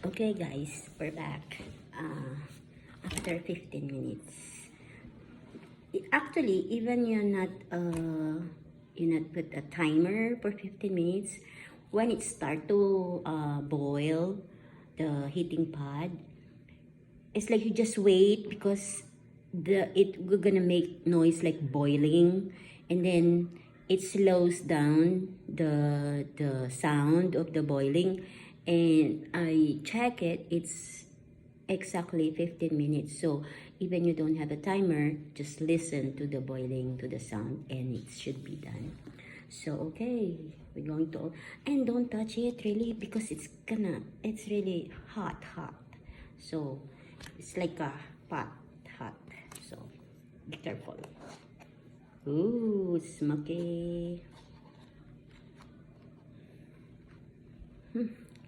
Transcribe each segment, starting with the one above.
Okay guys, we're back after 15 minutes. Actually, even you not put a timer for 15 minutes, when it start to boil, the heating pad, it's like you just wait because we're gonna make noise like boiling, and then it slows down the sound of the boiling. And I check it, it's exactly 15 minutes. So even you don't have a timer, just listen to the boiling, to the sound, and it should be done. So okay, we're going to, and don't touch it really because it's really hot. So it's like a pot hot. So be careful. Ooh, smoky.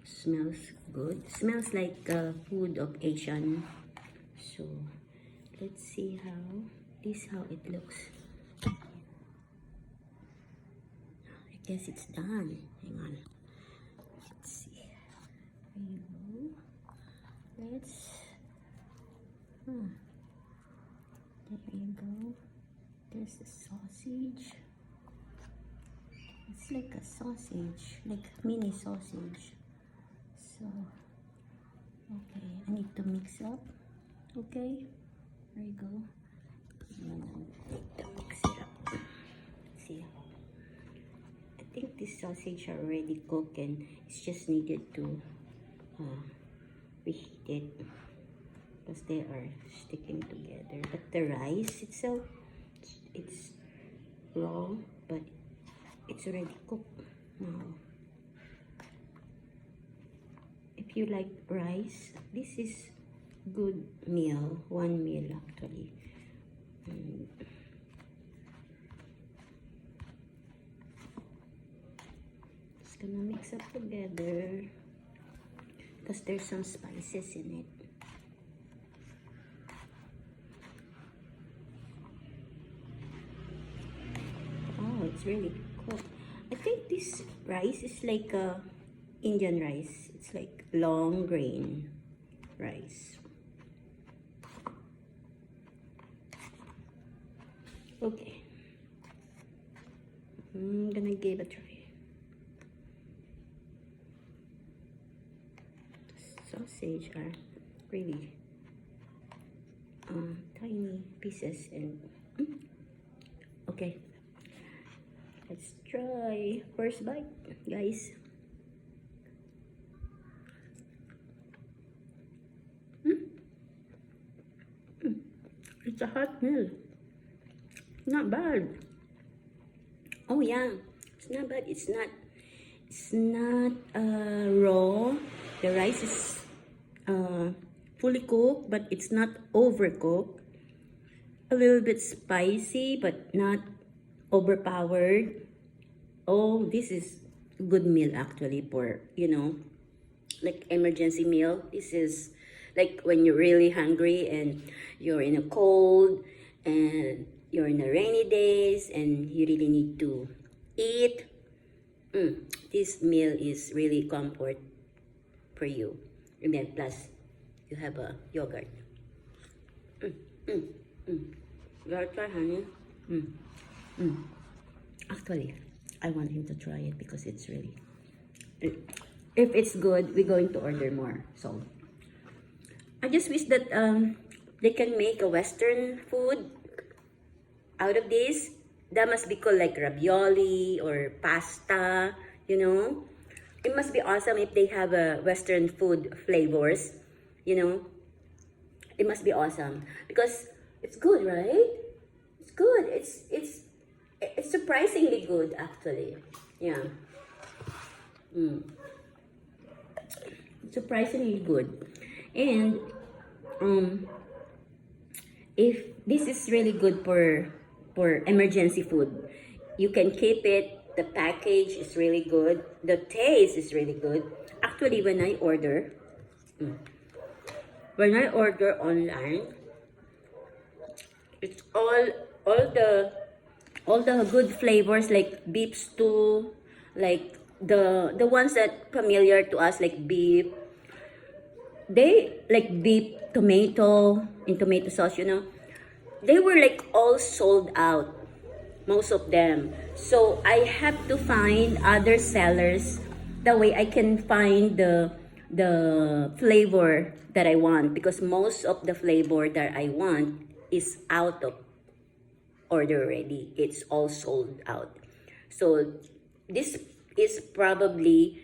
Smells good. Smells like food of Asian. So let's see how it looks. I guess it's done. Hang on. Let's see. There you go. There you go. There's the sausage. It's like a sausage, like mini sausage. So, okay, I need to mix up. Okay, there you go. Take the mix it up. See, I think this sausage are already cooked and it's just needed to reheat it because they are sticking together. But the rice itself, it's raw, but it's already cooked now. If you like rice, this is good meal, one meal actually. Just gonna mix up together because there's some spices in it. Oh, it's really cooked. I think this rice is like a Indian rice. It's like long grain rice. Okay, I'm gonna give a try. Sausage are really tiny pieces and okay, let's try first bite, guys. It's a hot meal, not bad. Oh yeah, it's not bad. It's not raw. The rice is fully cooked, but it's not overcooked. A little bit spicy, but not overpowered. Oh, this is good meal actually for, like emergency meal. This is like when you're really hungry and you're in a cold and you're in the rainy days and you really need to eat. This meal is really comfort for you. And then plus you have a yogurt. You gotta try, honey. Actually, I want him to try it because it's really, if it's good, we're going to order more. So I just wish that they can make a Western food out of this. That must be called like ravioli or pasta, It must be awesome if they have a Western food flavors, It must be awesome because it's good, right? It's good. It's surprisingly good actually. Yeah. Surprisingly good. And if this is really good for emergency food, you can keep it. The package is really good. The taste is really good. Actually, when I order online, it's all the good flavors like beef stew, like the ones that familiar to us like beef, they like beef tomato and tomato sauce, they were like all sold out, most of them. So I have to find other sellers. That way I can find the flavor that I want, because most of the flavor that I want is out of order already. It's all sold out. So this is probably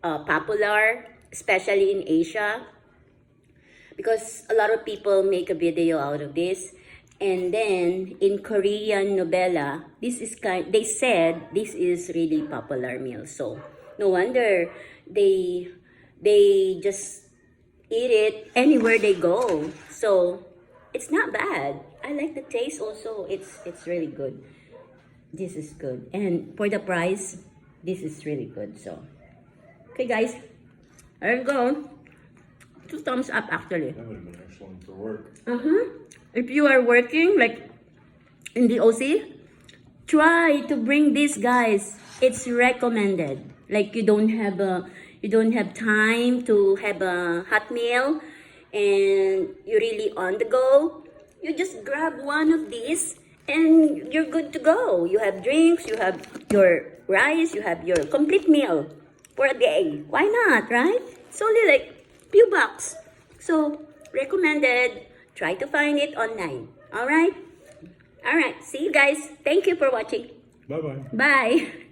popular, especially in Asia, because a lot of people make a video out of this. And then in Korean novella, they said this is really popular meal. So no wonder they just eat it anywhere they go. So it's not bad. I like the taste also. It's really good. This is good. And for the price, this is really good. So okay guys, there you go. 2 thumbs up actually. That would have been excellent for work. If you are working like in the OC, try to bring these guys. It's recommended. Like you don't have time to have a hot meal and you're really on the go. You just grab one of these and you're good to go. You have drinks, you have your rice, you have your complete meal for a day. Why not, right? It's only like few bucks. So recommended. Try to find it online. Alright? Alright. See you guys. Thank you for watching. Bye-bye. Bye.